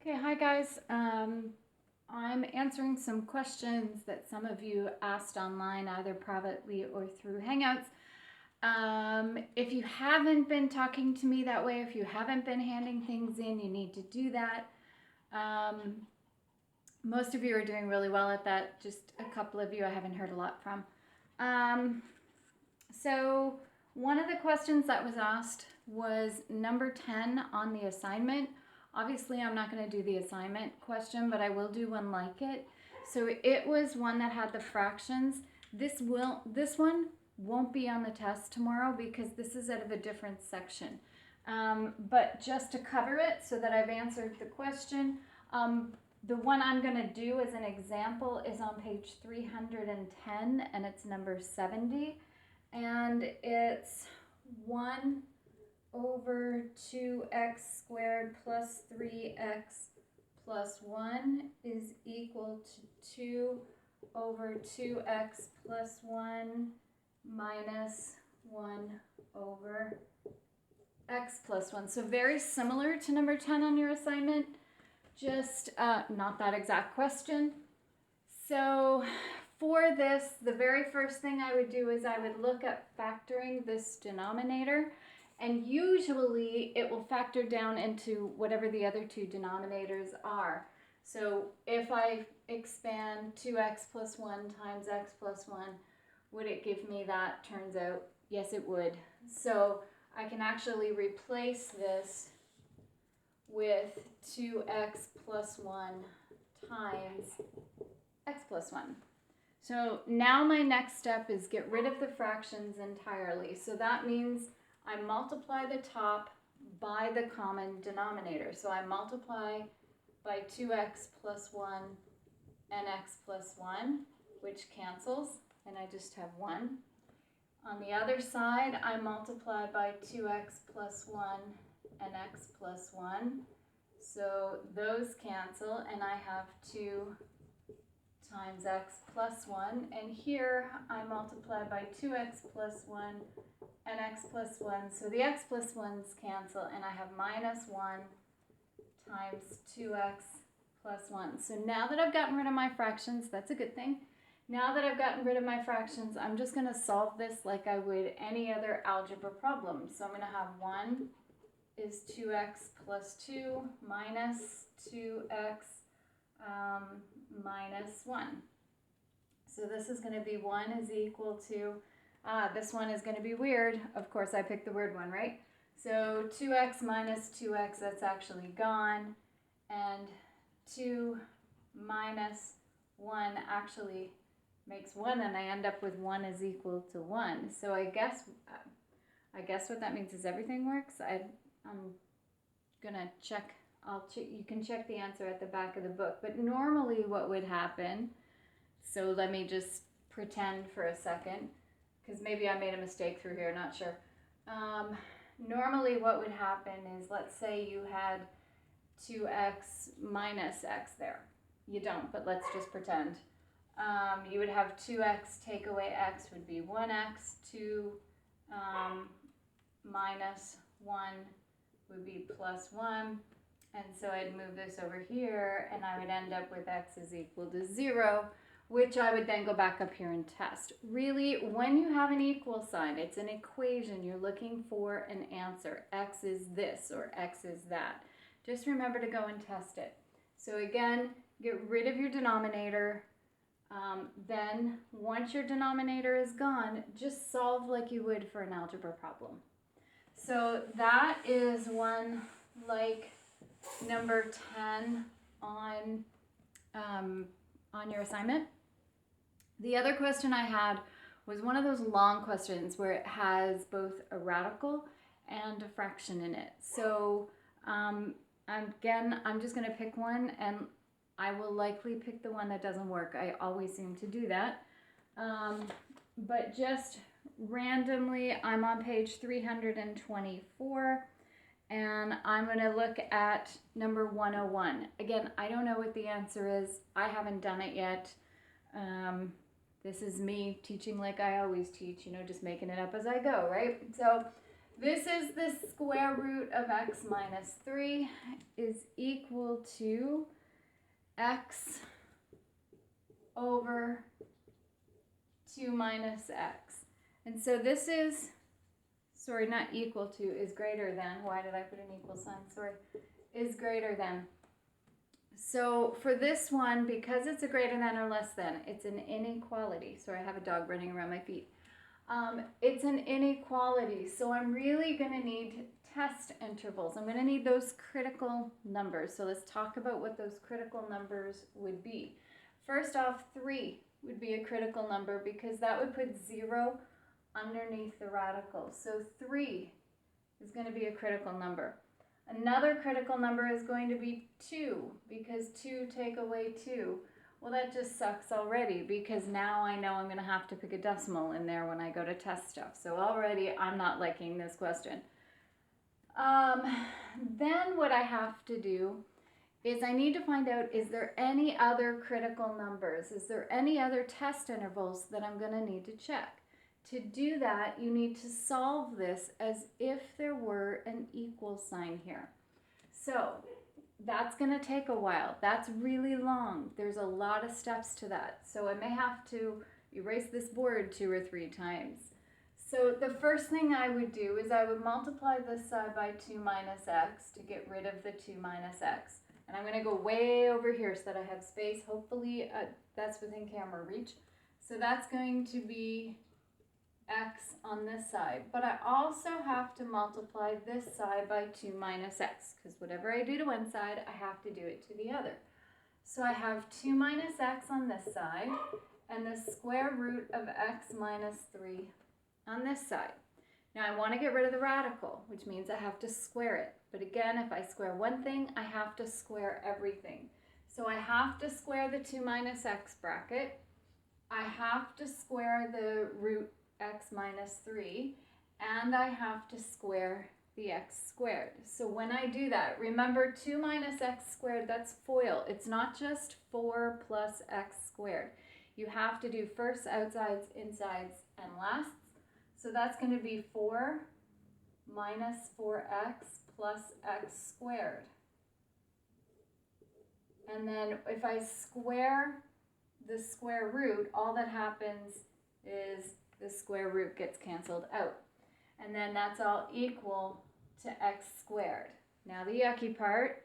Okay, hi guys. I'm answering some questions that some of you asked online, either privately or through Hangouts. If you haven't been talking to me that way, if you haven't been handing things in, you need to do that. Most of you are doing really well at that. Just a couple of you I haven't heard a lot from. So one of the questions that was asked was number 10 on the assignment. Obviously, I'm not going to do the assignment question, but I will do one like it. So it was one that had the fractions. This one won't be on the test tomorrow because this is out of a different section. But just to cover it so that I've answered the question, the one I'm going to do as an example is on page 310 and it's number 70. And it's 1 over 2x squared plus 3x plus 1 is equal to 2 over 2x plus 1 minus 1 over x plus 1. So very similar to number 10 on your assignment, just not that exact question. So for this, the very first thing I would do is I would look at factoring this denominator, and usually it will factor down into whatever the other two denominators are. So if I expand 2x plus 1 times x plus 1, would it give me that? Turns out, yes, it would. So I can actually replace this with 2x plus 1 times x plus 1. So now my next step is get rid of the fractions entirely. So that means I multiply the top by the common denominator. So I multiply by 2x plus 1 and x plus 1, which cancels, and I just have 1. On the other side, I multiply by 2x plus 1 and x plus 1. So those cancel, and I have 2 times x plus 1, and here I multiply by 2x plus 1 and x plus 1, so the x plus 1's cancel, and I have minus 1 times 2x plus 1. So now that I've gotten rid of my fractions, that's a good thing. Now that I've gotten rid of my fractions, I'm just going to solve this like I would any other algebra problem. So I'm going to have 1 is 2x plus 2 minus 2x minus 1. So this is going to be 1 is equal to, this one is going to be weird. Of course, I picked the weird one, right? So 2x minus 2x, that's actually gone. And 2 minus 1 actually makes 1, and I end up with 1 is equal to 1. So I guess what that means is everything works. I'm going to check. You can check the answer at the back of the book. But normally what would happen, so let me just pretend for a second, because maybe I made a mistake through here, not sure. Normally what would happen is, let's say you had 2x minus x there. You don't, but let's just pretend. You would have 2x take away x would be 1x, 2 minus 1 would be plus 1. And so I'd move this over here, and I would end up with x is equal to 0, which I would then go back up here and test. Really, when you have an equal sign, it's an equation. You're looking for an answer. X is this, or x is that. Just remember to go and test it. So again, get rid of your denominator. Then, once your denominator is gone, just solve like you would for an algebra problem. So that is one like number 10 on your assignment. The other question I had was one of those long questions where it has both a radical and a fraction in it. So again, I'm just going to pick one, and I will likely pick the one that doesn't work. I always seem to do that. But just randomly, I'm on page 324. And I'm going to look at number 101. Again, I don't know what the answer is. I haven't done it yet. This is me teaching like I always teach, just making it up as I go, right? So This is the square root of x minus 3 is equal to x over 2 minus x. And so this is, sorry, not equal to, is greater than. Why did I put an equal sign? Sorry. Is greater than. So for this one, because it's a greater than or less than, it's an inequality. Sorry, I have a dog running around my feet. It's an inequality, so I'm really going to need test intervals. I'm going to need those critical numbers. So let's talk about what those critical numbers would be. First off, 3 would be a critical number because that would put 0 underneath the radical. So 3 is going to be a critical number. Another critical number is going to be 2 because 2 take away 2. Well, that just sucks already because now I know I'm going to have to pick a decimal in there when I go to test stuff. So already I'm not liking this question. Then what I have to do is I need to find out, is there any other critical numbers? Is there any other test intervals that I'm going to need to check? To do that, you need to solve this as if there were an equal sign here. So that's going to take a while. That's really long. There's a lot of steps to that. So I may have to erase this board 2 or 3 times. So the first thing I would do is I would multiply this side by 2 minus x to get rid of the 2 minus x. And I'm going to go way over here so that I have space. Hopefully that's within camera reach. So that's going to be x on this side, but I also have to multiply this side by 2 minus x, because whatever I do to one side, I have to do it to the other. So I have 2 minus x on this side, and the square root of x minus 3 on this side. Now I want to get rid of the radical, which means I have to square it. But again, if I square one thing, I have to square everything. So I have to square the 2 minus x bracket. I have to square the root x minus 3, and I have to square the x squared. So when I do that, remember 2 minus x squared, that's FOIL. It's not just 4 plus x squared. You have to do firsts, outsides, insides, and lasts. So that's going to be 4 minus 4x plus x squared. And then if I square the square root, all that happens is the square root gets canceled out. And then that's all equal to x squared. Now the yucky part,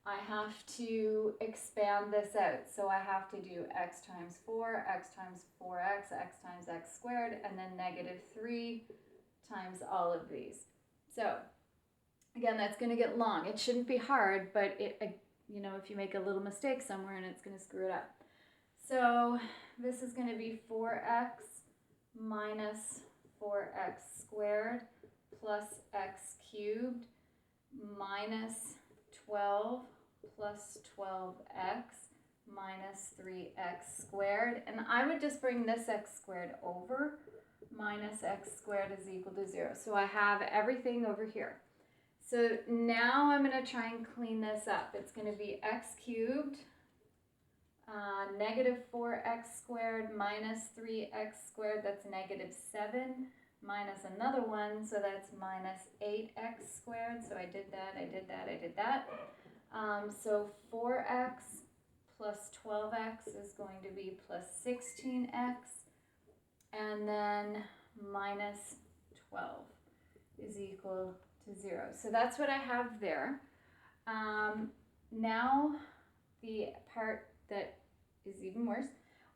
I have to expand this out. So I have to do x times 4, x times 4x, x times x squared, and then negative 3 times all of these. So again, that's going to get long. It shouldn't be hard, but you know, if you make a little mistake somewhere, and it's going to screw it up. So this is going to be 4x minus 4x squared plus x cubed minus 12 plus 12x minus 3x squared. And I would just bring this x squared over. Minus x squared is equal to 0. So I have everything over here. So now I'm going to try and clean this up. It's going to be x cubed negative 4x squared minus 3x squared, that's negative 7, minus another one, so that's minus 8x squared. So I did that, I did that, I did that. So 4x plus 12x is going to be plus 16x, and then minus 12 is equal to 0. So that's what I have there. Now the part that is even worse,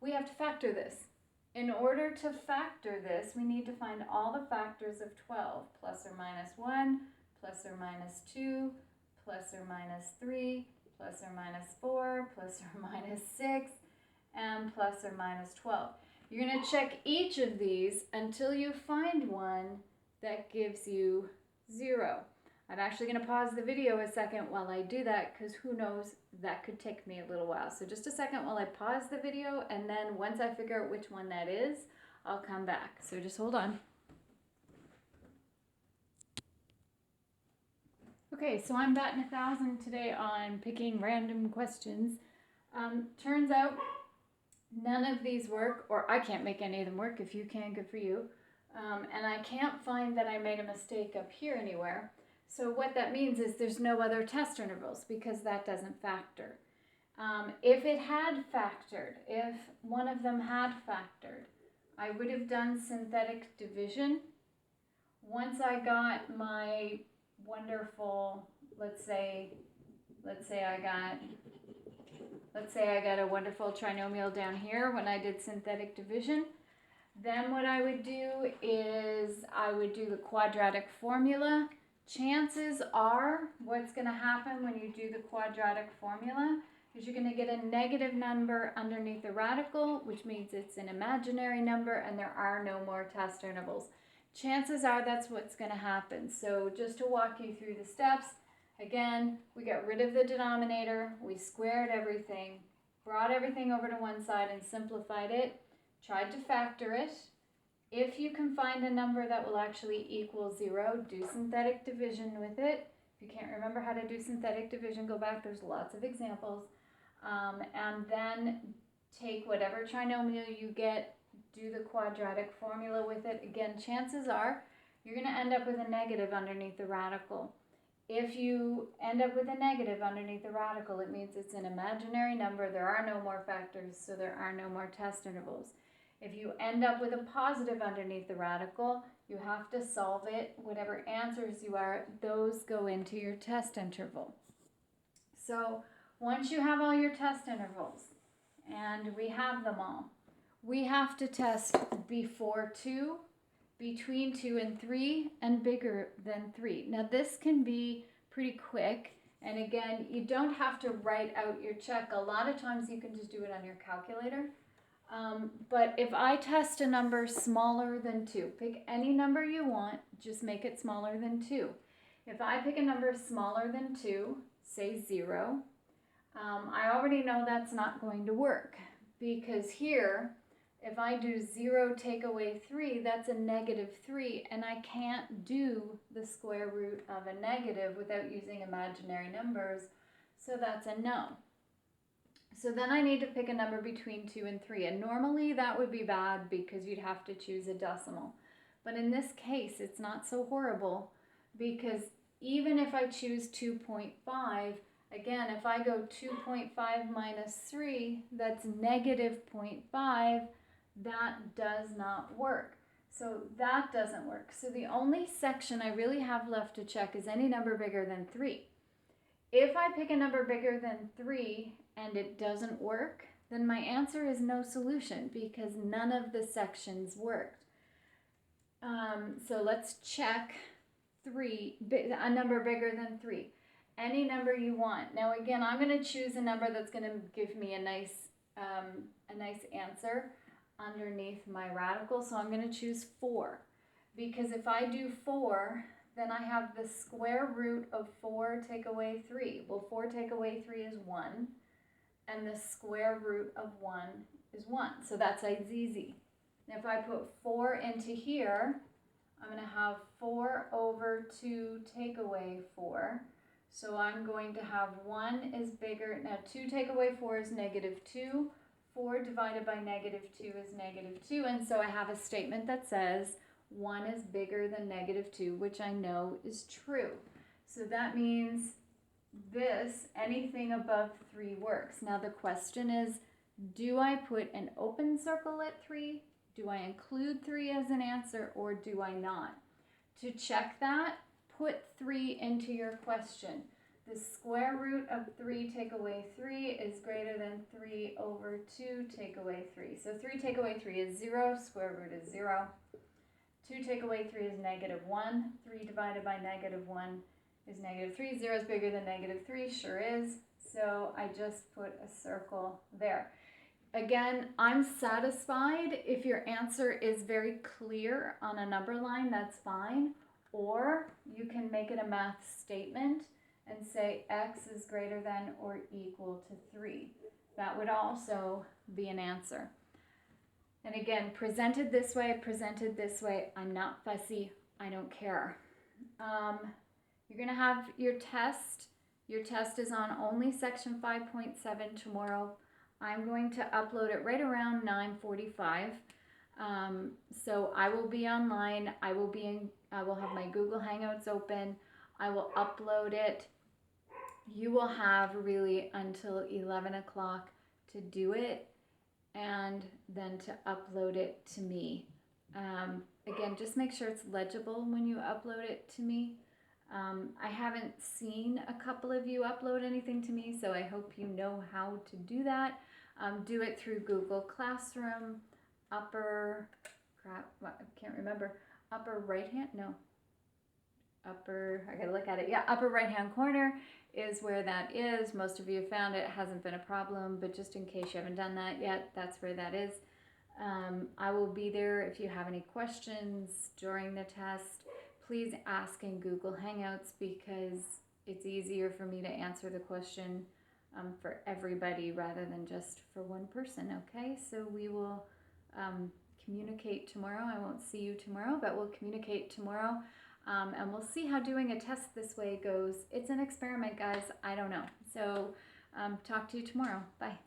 we have to factor this. In order to factor this, we need to find all the factors of 12, plus or minus 1, plus or minus 2, plus or minus 3, plus or minus 4, plus or minus 6, and plus or minus 12. You're going to check each of these until you find one that gives you 0. I'm actually going to pause the video a second while I do that, because who knows, that could take me a little while. So just a second while I pause the video, and then once I figure out which one that is, I'll come back. So just hold on. Okay, so I'm batting 1,000 today on picking random questions. Turns out none of these work, or I can't make any of them work. If you can, good for you. And I can't find that I made a mistake up here anywhere. So what that means is there's no other test intervals because that doesn't factor. If it had factored, if one of them had factored, I would have done synthetic division. Once I got my wonderful, let's say I got a wonderful trinomial down here when I did synthetic division, then what I would do is I would do the quadratic formula. Chances are what's going to happen when you do the quadratic formula is you're going to get a negative number underneath the radical, which means it's an imaginary number and there are no more test intervals. Chances are that's what's going to happen. So just to walk you through the steps, again, we got rid of the denominator, we squared everything, brought everything over to one side and simplified it, tried to factor it. If you can find a number that will actually equal 0, do synthetic division with it. If you can't remember how to do synthetic division, go back, there's lots of examples. And then take whatever trinomial you get, do the quadratic formula with it. Again, chances are you're going to end up with a negative underneath the radical. If you end up with a negative underneath the radical, it means it's an imaginary number. There are no more factors, so there are no more test intervals. If you end up with a positive underneath the radical, you have to solve it. Whatever answers you are, those go into your test interval. So once you have all your test intervals, and we have them all, we have to test before 2, between 2 and 3, and bigger than 3. Now this can be pretty quick, and again, you don't have to write out your check. A lot of times you can just do it on your calculator. But if I test a number smaller than 2, pick any number you want, just make it smaller than 2. If I pick a number smaller than 2, say 0, I already know that's not going to work, because here, if I do 0 take away 3, that's a negative 3, and I can't do the square root of a negative without using imaginary numbers, so that's a no. So then I need to pick a number between 2 and 3, and normally that would be bad because you'd have to choose a decimal. But in this case, it's not so horrible, because even if I choose 2.5, again, if I go 2.5 minus 3, that's negative 0.5, that does not work. So that doesn't work. So the only section I really have left to check is any number bigger than 3. If I pick a number bigger than 3 and it doesn't work, then my answer is no solution because none of the sections worked. So let's check 3, a number bigger than 3. Any number you want. Now again, I'm going to choose a number that's going to give me a nice answer underneath my radical. So I'm going to choose 4, because if I do 4, then I have the square root of 4 take away 3. Well, 4 take away 3 is 1, and the square root of 1 is 1. So that's easy. And if I put 4 into here, I'm going to have 4 over 2 take away 4. So I'm going to have 1 is bigger. Now 2 take away 4 is negative 2. 4 divided by negative 2 is negative 2. And so I have a statement that says 1 is bigger than negative 2, which I know is true. So that means anything above 3 works. Now the question is, do I put an open circle at 3? Do I include 3 as an answer, or do I not? To check that, put 3 into your question. The square root of 3 take away 3 is greater than 3 over 2 take away 3. So 3 take away 3 is 0, square root is 0. 2 take away 3 is negative 1. 3 divided by negative 1 is negative 3. 0 is bigger than negative 3, sure is. So I just put a circle there. Again, I'm satisfied if your answer is very clear on a number line, that's fine. Or you can make it a math statement and say x is greater than or equal to 3. That would also be an answer. And again, presented this way, I'm not fussy, I don't care. You're going to have your test. Your test is on only section 5.7 tomorrow. I'm going to upload it right around 9:45. So I will be online. I will have my Google Hangouts open. I will upload it. You will have really until 11 o'clock to do it and then to upload it to me. Again, just make sure it's legible when you upload it to me. I haven't seen a couple of you upload anything to me, so I hope you know how to do that. Do it through Google Classroom, I can't remember, upper right hand, no, I gotta look at it. Yeah, upper right hand corner is where that is. Most of you found it. It hasn't been a problem, but just in case you haven't done that yet, that's where that is. I will be there if you have any questions during the test. Please ask in Google Hangouts because it's easier for me to answer the question for everybody rather than just for one person, okay? So we will communicate tomorrow. I won't see you tomorrow, but we'll communicate tomorrow. And we'll see how doing a test this way goes. It's an experiment, guys. I don't know. So talk to you tomorrow. Bye.